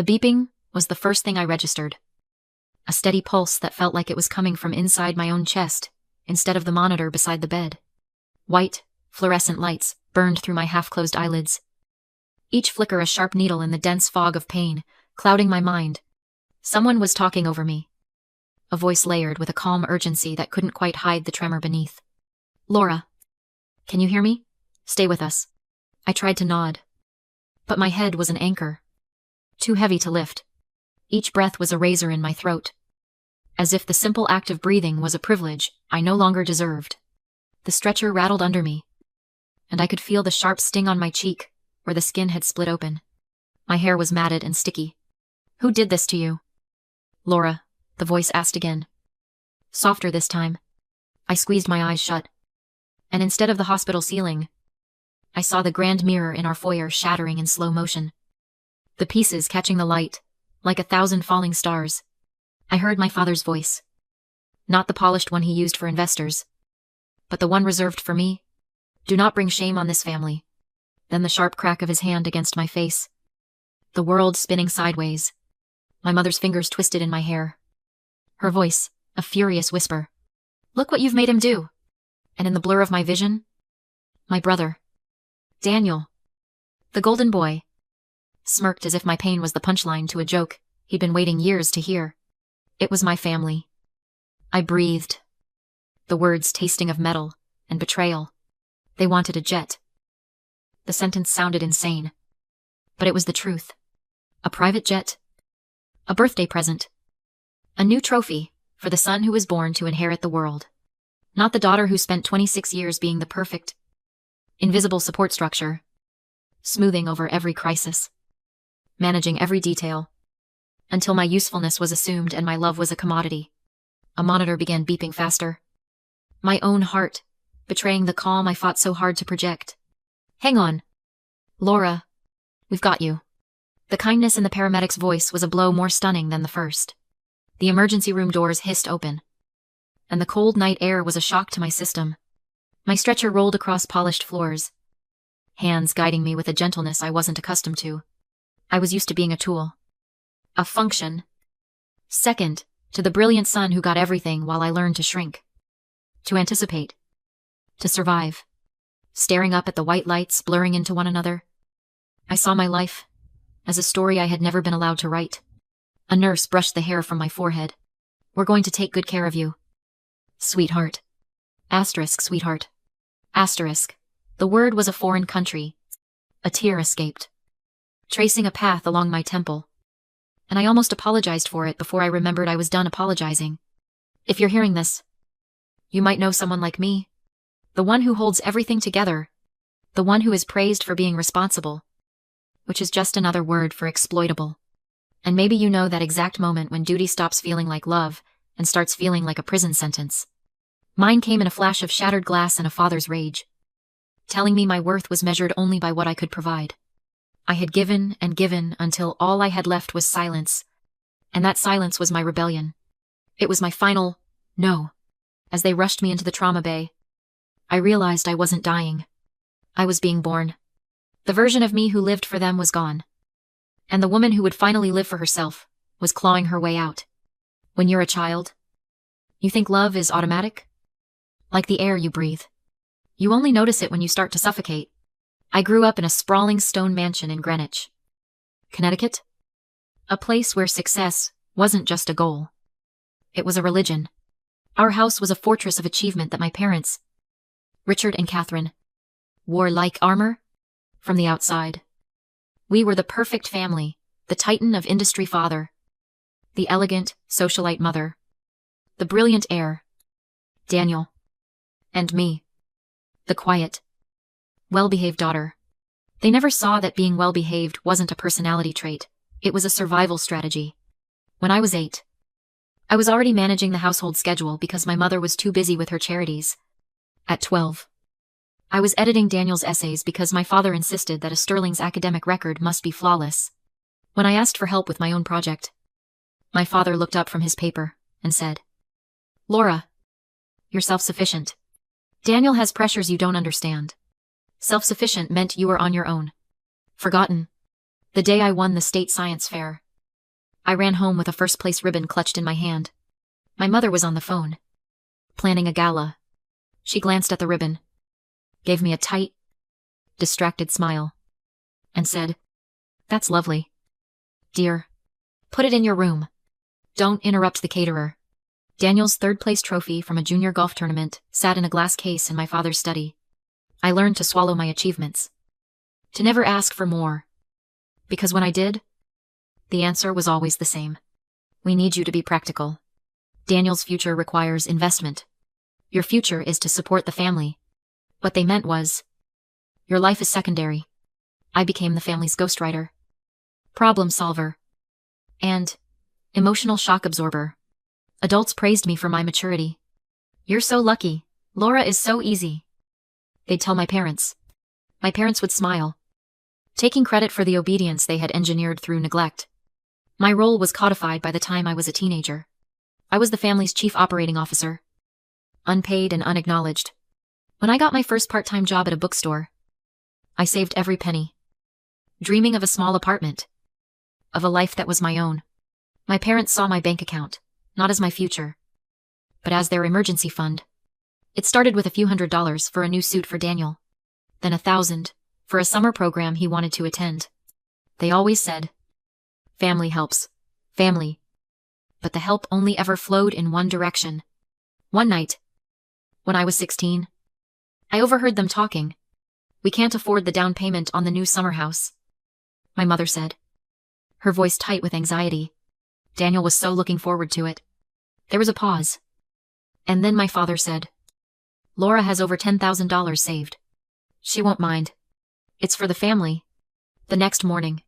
The beeping was the first thing I registered. A steady pulse that felt like it was coming from inside my own chest, instead of the monitor beside the bed. White, fluorescent lights burned through my half-closed eyelids. Each flicker a sharp needle in the dense fog of pain, clouding my mind. Someone was talking over me. A voice layered with a calm urgency that couldn't quite hide the tremor beneath. "Laura. Can you hear me? Stay with us." I tried to nod. But my head was an anchor. Too heavy to lift. Each breath was a razor in my throat. As if the simple act of breathing was a privilege I no longer deserved. The stretcher rattled under me, and I could feel the sharp sting on my cheek, where the skin had split open. My hair was matted and sticky. "Who did this to you?" "Laura," the voice asked again. Softer this time. I squeezed my eyes shut. And instead of the hospital ceiling, I saw the grand mirror in our foyer shattering in slow motion. The pieces catching the light, like 1,000 falling stars. I heard my father's voice. Not the polished one he used for investors, but the one reserved for me. "Do not bring shame on this family." Then the sharp crack of his hand against my face. The world spinning sideways. My mother's fingers twisted in my hair. Her voice, a furious whisper. "Look what you've made him do." And in the blur of my vision, my brother, Daniel, the golden boy, smirked as if my pain was the punchline to a joke he'd been waiting years to hear. It was my family. I breathed, the words tasting of metal and betrayal. They wanted a jet. The sentence sounded insane, but it was the truth. A private jet. A birthday present. A new trophy for the son who was born to inherit the world. Not the daughter who spent 26 years being the perfect, invisible support structure, smoothing over every crisis, managing every detail, until my usefulness was assumed and my love was a commodity. A monitor began beeping faster. My own heart, betraying the calm I fought so hard to project. "Hang on. Laura, we've got you." The kindness in the paramedic's voice was a blow more stunning than the first. The emergency room doors hissed open, and the cold night air was a shock to my system. My stretcher rolled across polished floors, hands guiding me with a gentleness I wasn't accustomed to. I was used to being a tool. A function. Second to the brilliant son who got everything while I learned to shrink. To anticipate. To survive. Staring up at the white lights blurring into one another, I saw my life as a story I had never been allowed to write. A nurse brushed the hair from my forehead. "We're going to take good care of you. Sweetheart." Asterisk sweetheart. Asterisk. The word was a foreign country. A tear escaped, tracing a path along my temple. And I almost apologized for it before I remembered I was done apologizing. If you're hearing this, you might know someone like me. The one who holds everything together. The one who is praised for being responsible. Which is just another word for exploitable. And maybe you know that exact moment when duty stops feeling like love and starts feeling like a prison sentence. Mine came in a flash of shattered glass and a father's rage, telling me my worth was measured only by what I could provide. I had given and given until all I had left was silence, and that silence was my rebellion. It was my final no. As they rushed me into the trauma bay, I realized I wasn't dying. I was being born. The version of me who lived for them was gone. And the woman who would finally live for herself was clawing her way out. When you're a child, you think love is automatic? Like the air you breathe. You only notice it when you start to suffocate. I grew up in a sprawling stone mansion in Greenwich, Connecticut. A place where success wasn't just a goal. It was a religion. Our house was a fortress of achievement that my parents, Richard and Catherine, wore like armor from the outside. We were the perfect family, the titan of industry father, the elegant socialite mother, the brilliant heir, Daniel, and me, the quiet, well-behaved daughter. They never saw that being well-behaved wasn't a personality trait, it was a survival strategy. When I was 8, I was already managing the household schedule because my mother was too busy with her charities. At 12, I was editing Daniel's essays because my father insisted that a Sterling's academic record must be flawless. When I asked for help with my own project, my father looked up from his paper and said, "Laura, you're self-sufficient. Daniel has pressures you don't understand." Self-sufficient meant you were on your own. Forgotten. The day I won the state science fair, I ran home with a first-place ribbon clutched in my hand. My mother was on the phone, planning a gala. She glanced at the ribbon, gave me a tight, distracted smile, and said, "That's lovely. Dear, put it in your room. Don't interrupt the caterer." Daniel's third-place trophy from a junior golf tournament sat in a glass case in my father's study. I learned to swallow my achievements, to never ask for more, because when I did, the answer was always the same. "We need you to be practical. Daniel's future requires investment. Your future is to support the family." What they meant was, your life is secondary. I became the family's ghostwriter, problem solver, and emotional shock absorber. Adults praised me for my maturity. "You're so lucky. Laura is so easy." They'd tell my parents. My parents would smile, taking credit for the obedience they had engineered through neglect. My role was codified by the time I was a teenager. I was the family's chief operating officer, unpaid and unacknowledged. When I got my first part-time job at a bookstore, I saved every penny, dreaming of a small apartment, of a life that was my own. My parents saw my bank account, not as my future, but as their emergency fund. It started with a few $100s for a new suit for Daniel, then $1,000 for a summer program he wanted to attend. They always said, "Family helps. Family." But the help only ever flowed in one direction. One night, when I was 16, I overheard them talking. "We can't afford the down payment on the new summer house," my mother said, her voice tight with anxiety. Daniel was so looking forward to it. There was a pause. And then my father said, "Laura has over $10,000 saved. She won't mind. It's for the family." The next morning,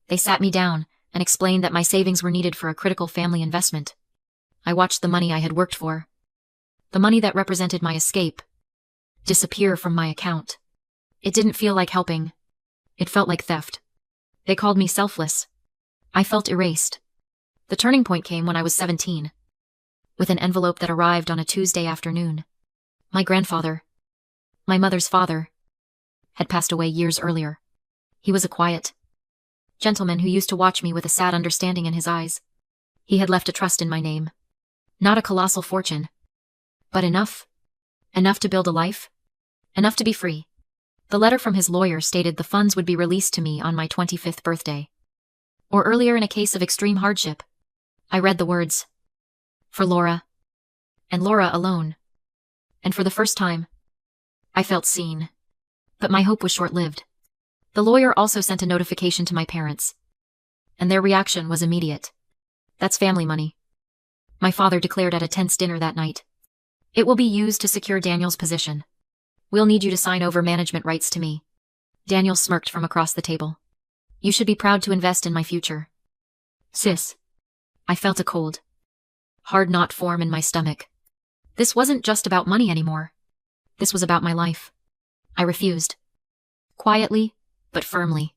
they sat me down and explained that my savings were needed for a critical family investment. I watched the money I had worked for, the money that represented my escape, disappear from my account. It didn't feel like helping. It felt like theft. They called me selfless. I felt erased. The turning point came when I was 17, with an envelope that arrived on a Tuesday afternoon. My grandfather, my mother's father, had passed away years earlier. He was a quiet gentleman who used to watch me with a sad understanding in his eyes. He had left a trust in my name. Not a colossal fortune, but enough to build a life, enough to be free. The letter from his lawyer stated the funds would be released to me on my 25th birthday, or earlier in a case of extreme hardship. I read the words, "For Laura, and Laura alone." And for the first time, I felt seen. But my hope was short-lived. The lawyer also sent a notification to my parents, and their reaction was immediate. "That's family money," my father declared at a tense dinner that night. "It will be used to secure Daniel's position. We'll need you to sign over management rights to me." Daniel smirked from across the table. "You should be proud to invest in my future." "Sis." I felt a cold, hard knot form in my stomach. This wasn't just about money anymore. This was about my life. I refused. Quietly, but firmly.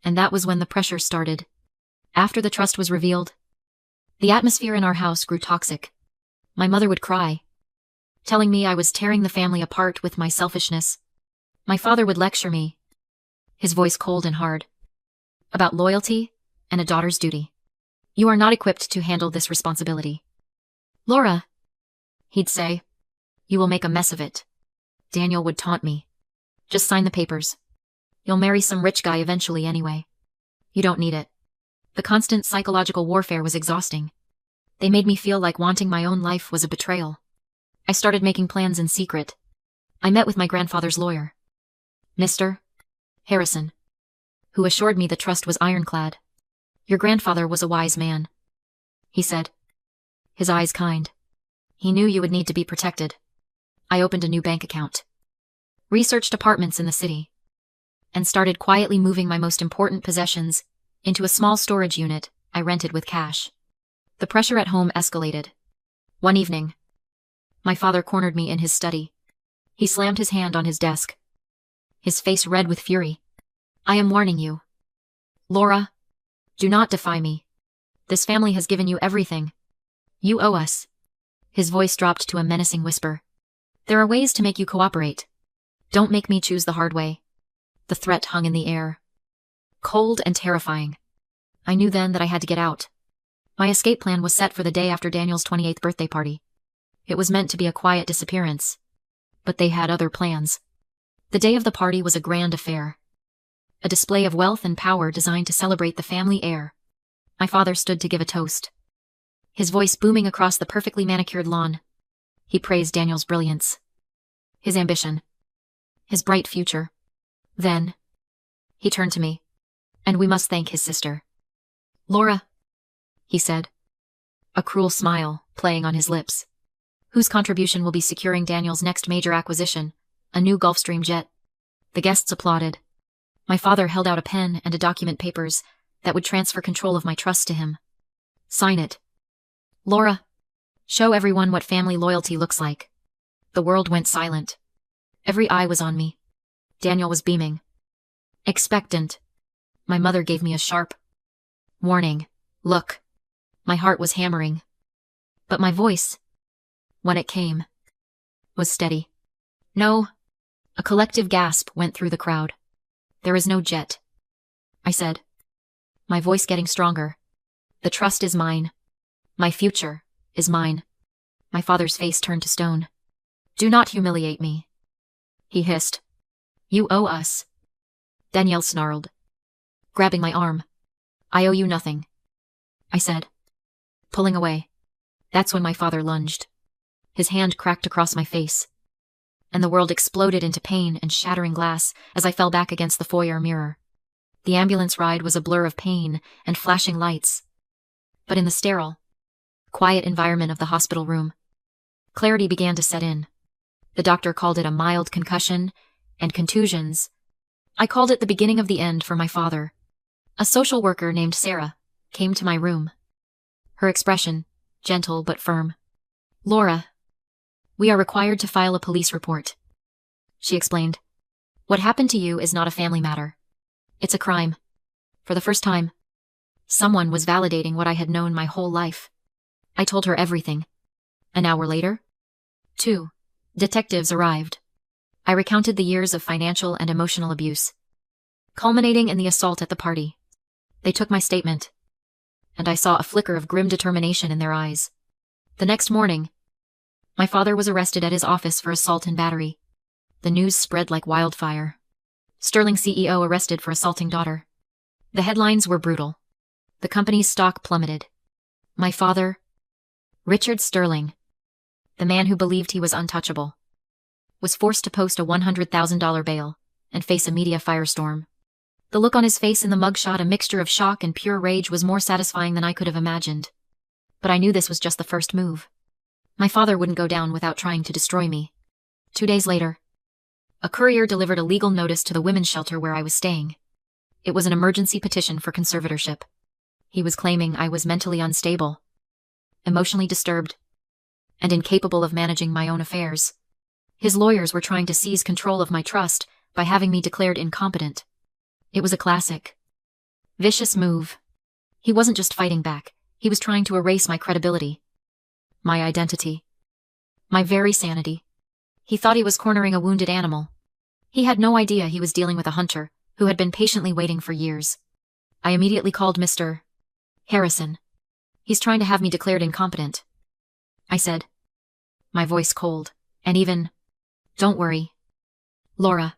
And that was when the pressure started. After the trust was revealed, the atmosphere in our house grew toxic. My mother would cry, telling me I was tearing the family apart with my selfishness. My father would lecture me, his voice cold and hard, about loyalty and a daughter's duty. "You are not equipped to handle this responsibility. Laura," he'd say, "you will make a mess of it." Daniel would taunt me. "Just sign the papers. You'll marry some rich guy eventually anyway. You don't need it." The constant psychological warfare was exhausting. They made me feel like wanting my own life was a betrayal. I started making plans in secret. I met with my grandfather's lawyer, Mr. Harrison, who assured me the trust was ironclad. "Your grandfather was a wise man," he said, his eyes kind. "He knew you would need to be protected." I opened a new bank account, researched apartments in the city, and started quietly moving my most important possessions into a small storage unit I rented with cash. The pressure at home escalated. One evening, my father cornered me in his study. He slammed his hand on his desk, his face red with fury. "I am warning you. Laura, do not defy me. This family has given you everything. You owe us." His voice dropped to a menacing whisper. "There are ways to make you cooperate. Don't make me choose the hard way." The threat hung in the air, cold and terrifying. I knew then that I had to get out. My escape plan was set for the day after Daniel's 28th birthday party. It was meant to be a quiet disappearance. But they had other plans. The day of the party was a grand affair. A display of wealth and power designed to celebrate the family heir. My father stood to give a toast. His voice booming across the perfectly manicured lawn. He praised Daniel's brilliance. His ambition. His bright future. Then, he turned to me. And we must thank his sister. Laura, he said. A cruel smile playing on his lips. Whose contribution will be securing Daniel's next major acquisition, a new Gulfstream jet. The guests applauded. My father held out a pen and a document papers that would transfer control of my trust to him. Sign it. Laura, show everyone what family loyalty looks like. The world went silent. Every eye was on me. Daniel was beaming. Expectant. My mother gave me a sharp warning look. My heart was hammering. But my voice, when it came, was steady. No. A collective gasp went through the crowd. There is no jet, I said, my voice getting stronger. The trust is mine. My future is mine. My father's face turned to stone. Do not humiliate me, he hissed. You owe us. Danielle snarled, grabbing my arm. I owe you nothing, I said, pulling away. That's when my father lunged. His hand cracked across my face, and the world exploded into pain and shattering glass as I fell back against the foyer mirror. The ambulance ride was a blur of pain and flashing lights. But in the sterile, quiet environment of the hospital room, clarity began to set in. The doctor called it a mild concussion and contusions. I called it the beginning of the end for my father. A social worker named Sarah came to my room. Her expression, gentle but firm. Laura, we are required to file a police report, she explained. What happened to you is not a family matter. It's a crime. For the first time, someone was validating what I had known my whole life. I told her everything. An hour later, 2 detectives arrived. I recounted the years of financial and emotional abuse, culminating in the assault at the party. They took my statement, and I saw a flicker of grim determination in their eyes. The next morning, my father was arrested at his office for assault and battery. The news spread like wildfire. Sterling CEO arrested for assaulting daughter. The headlines were brutal. The company's stock plummeted. My father, Richard Sterling, the man who believed he was untouchable, was forced to post a $100,000 bail and face a media firestorm. The look on his face in the mugshot, a mixture of shock and pure rage, was more satisfying than I could have imagined. But I knew this was just the first move. My father wouldn't go down without trying to destroy me. 2 days later, a courier delivered a legal notice to the women's shelter where I was staying. It was an emergency petition for conservatorship. He was claiming I was mentally unstable, emotionally disturbed, and incapable of managing my own affairs. His lawyers were trying to seize control of my trust by having me declared incompetent. It was a classic, vicious move. He wasn't just fighting back, he was trying to erase my credibility, my identity, my very sanity. He thought he was cornering a wounded animal. He had no idea he was dealing with a hunter who had been patiently waiting for years. I immediately called Mr. Harrison. He's trying to have me declared incompetent, I said, my voice cold and even. Don't worry, Laura,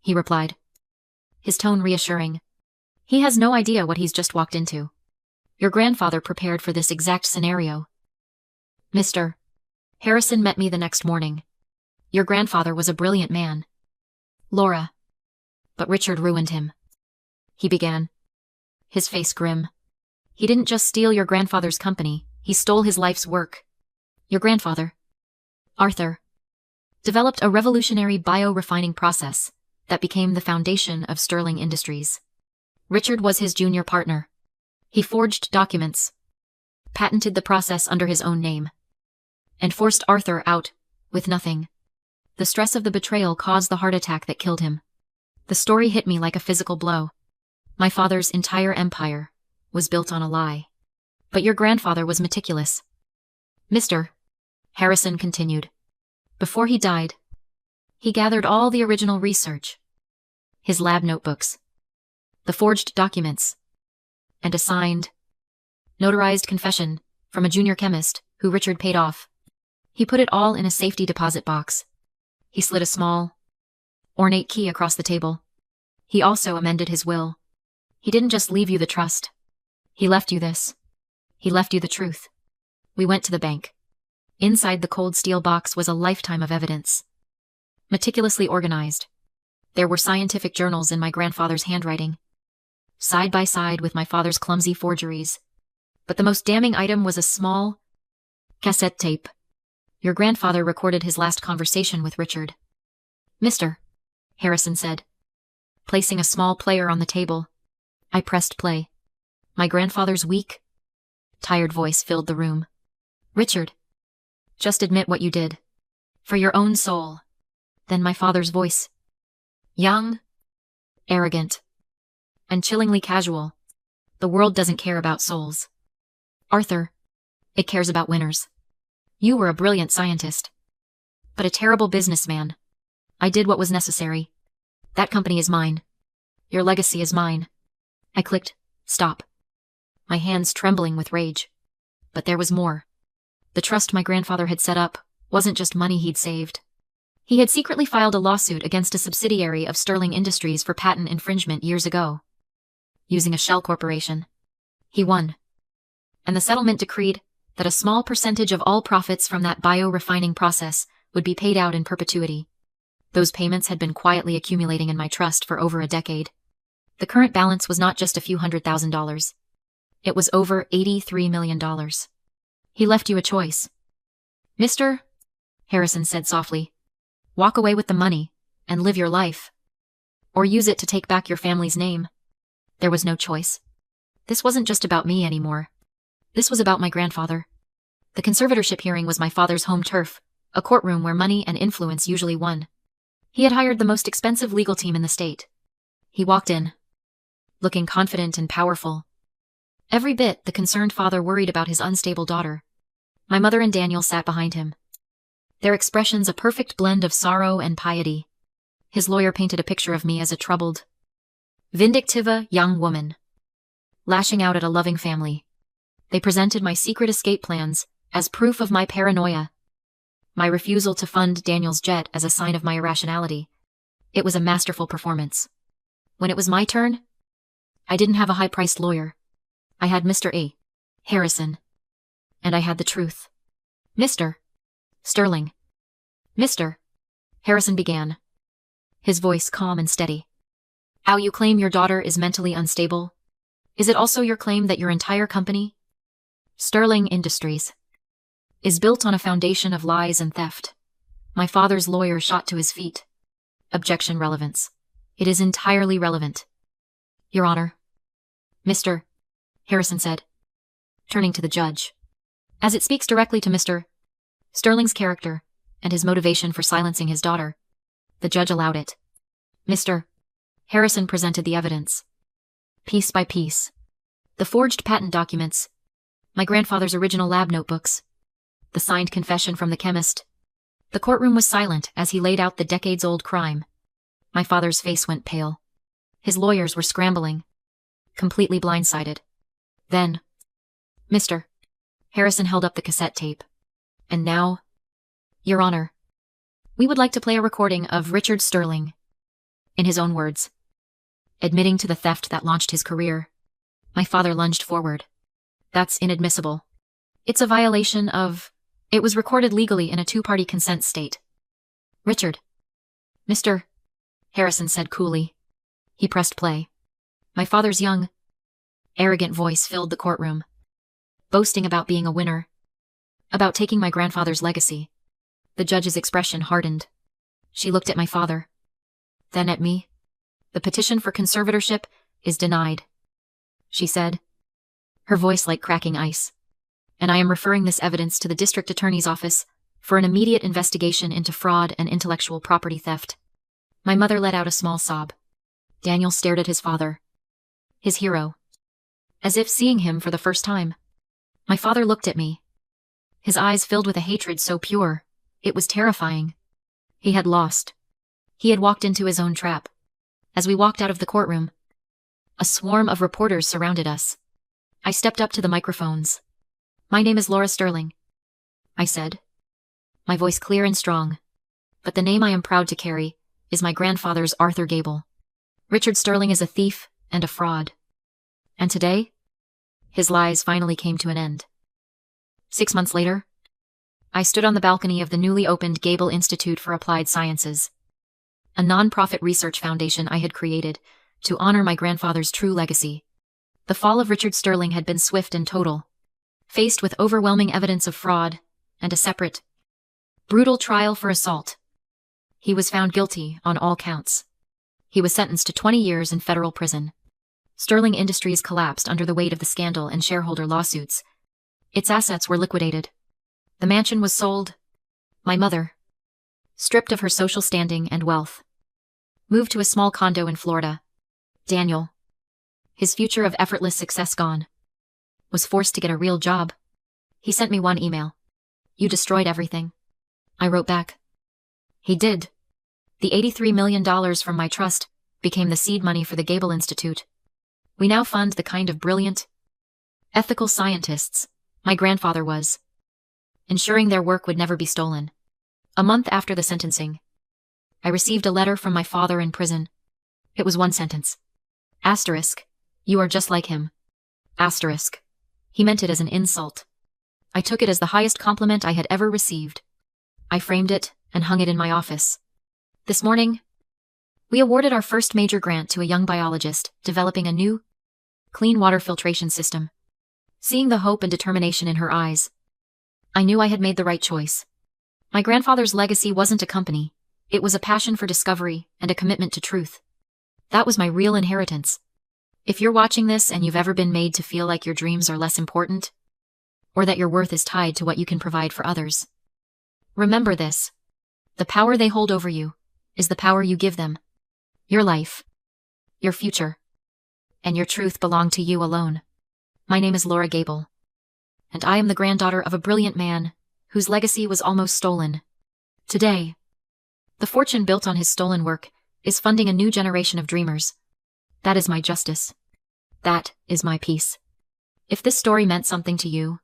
he replied, his tone reassuring. He has no idea what he's just walked into. Your grandfather prepared for this exact scenario. Mr. Harrison met me the next morning. Your grandfather was a brilliant man, Laura, but Richard ruined him, he began, his face grim. He didn't just steal your grandfather's company, he stole his life's work. Your grandfather, Arthur, developed a revolutionary bio-refining process that became the foundation of Sterling Industries. Richard was his junior partner. He forged documents, patented the process under his own name, and forced Arthur out with nothing. The stress of the betrayal caused the heart attack that killed him. The story hit me like a physical blow. My father's entire empire was built on a lie. But your grandfather was meticulous. Mr. Harrison continued. Before he died, he gathered all the original research, his lab notebooks, the forged documents, and assigned Notarized confession from a junior chemist who Richard paid off. He put it all in a safety deposit box. He slid a small, ornate key across the table. He also amended his will. He didn't just leave you the trust. He left you this. He left you the truth. We went to the bank. Inside the cold steel box was a lifetime of evidence. Meticulously organized. There were scientific journals in my grandfather's handwriting, side by side with my father's clumsy forgeries. But the most damning item was a small cassette tape. Your grandfather recorded his last conversation with Richard. Mr. Harrison said, placing a small player on the table. I pressed play. My grandfather's weak, tired voice filled the room. Richard, just admit what you did. For your own soul. Then my father's voice. Young, arrogant, and chillingly casual. The world doesn't care about souls. Arthur, it cares about winners. You were a brilliant scientist, but a terrible businessman. I did what was necessary. That company is mine. Your legacy is mine. I clicked, stop. My hands trembling with rage. But there was more. The trust my grandfather had set up wasn't just money he'd saved. He had secretly filed a lawsuit against a subsidiary of Sterling Industries for patent infringement years ago. Using a shell corporation. He won. And the settlement decreed that a small percentage of all profits from that bio-refining process would be paid out in perpetuity. Those payments had been quietly accumulating in my trust for over a decade. The current balance was not just a few $100,000. It was over $83 million. He left you a choice. Mr. Harrison said softly, walk away with the money and live your life. Or use it to take back your family's name. There was no choice. This wasn't just about me anymore. This was about my grandfather. The conservatorship hearing was my father's home turf, a courtroom where money and influence usually won. He had hired the most expensive legal team in the state. He walked in, looking confident and powerful. Every bit the concerned father worried about his unstable daughter. My mother and Daniel sat behind him. Their expressions a perfect blend of sorrow and piety. His lawyer painted a picture of me as a troubled, vindictive young woman, lashing out at a loving family. They presented my secret escape plans as proof of my paranoia, my refusal to fund Daniel's jet as a sign of my irrationality. It was a masterful performance. When it was my turn, I didn't have a high-priced lawyer. I had Mr. A. Harrison. And I had the truth. Mr. Sterling. Mr. Harrison began, his voice calm and steady. How you claim your daughter is mentally unstable? Is it also your claim that your entire company, Sterling Industries, is built on a foundation of lies and theft? My father's lawyer shot to his feet. Objection relevance. It is entirely relevant. Your Honor. Mr. Harrison said, turning to the judge. As it speaks directly to Mr. Sterling's character and his motivation for silencing his daughter, the judge allowed it. Mr. Harrison presented the evidence. Piece by piece. The forged patent documents, my grandfather's original lab notebooks, the signed confession from the chemist. The courtroom was silent as he laid out the decades-old crime. My father's face went pale. His lawyers were scrambling, completely blindsided. Then, Mr. Harrison held up the cassette tape. And now, Your Honor, we would like to play a recording of Richard Sterling, in his own words, admitting to the theft that launched his career. My father lunged forward. That's inadmissible. It's a violation of... It was recorded legally in a two-party consent state. Richard. Mr. Harrison said coolly. He pressed play. My father's young, arrogant voice filled the courtroom, boasting about being a winner, about taking my grandfather's legacy. The judge's expression hardened. She looked at my father, then at me. The petition for conservatorship is denied, she said, her voice like cracking ice. And I am referring this evidence to the district attorney's office for an immediate investigation into fraud and intellectual property theft. My mother let out a small sob. Daniel stared at his father, his hero, as if seeing him for the first time. My father looked at me, his eyes filled with a hatred so pure, it was terrifying. He had lost. He had walked into his own trap. As we walked out of the courtroom, a swarm of reporters surrounded us. I stepped up to the microphones. "My name is Laura Sterling," I said, my voice clear and strong. "But the name I am proud to carry is my grandfather's, Arthur Gable. Richard Sterling is a thief and a fraud. And today, his lies finally came to an end." 6 months later, I stood on the balcony of the newly opened Gable Institute for Applied Sciences, a non-profit research foundation I had created to honor my grandfather's true legacy. The fall of Richard Sterling had been swift and total. Faced with overwhelming evidence of fraud and a separate, brutal trial for assault, he was found guilty on all counts. He was sentenced to 20 years in federal prison. Sterling Industries collapsed under the weight of the scandal and shareholder lawsuits. Its assets were liquidated. The mansion was sold. My mother, stripped of her social standing and wealth, moved to a small condo in Florida. Daniel, his future of effortless success gone, was forced to get a real job. He sent me one email. "You destroyed everything." I wrote back, "He did. The $83 million from my trust became the seed money for the Gable Institute. We now fund the kind of brilliant, ethical scientists my grandfather was, ensuring their work would never be stolen." A month after the sentencing, I received a letter from my father in prison. It was one sentence. Asterisk, "You are just like him." Asterisk. He meant it as an insult. I took it as the highest compliment I had ever received. I framed it and hung it in my office. This morning, we awarded our first major grant to a young biologist developing a new, clean water filtration system. Seeing the hope and determination in her eyes, I knew I had made the right choice. My grandfather's legacy wasn't a company. It was a passion for discovery and a commitment to truth. That was my real inheritance. If you're watching this and you've ever been made to feel like your dreams are less important, or that your worth is tied to what you can provide for others, remember this. The power they hold over you is the power you give them. Your life, your future, and your truth belong to you alone. My name is Laura Gable, and I am the granddaughter of a brilliant man whose legacy was almost stolen. Today, the fortune built on his stolen work is funding a new generation of dreamers. That is my justice. That is my peace. If this story meant something to you,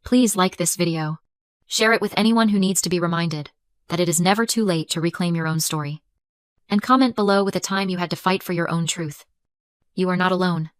please like this video. Share it with anyone who needs to be reminded that it is never too late to reclaim your own story. And comment below with a time you had to fight for your own truth. You are not alone.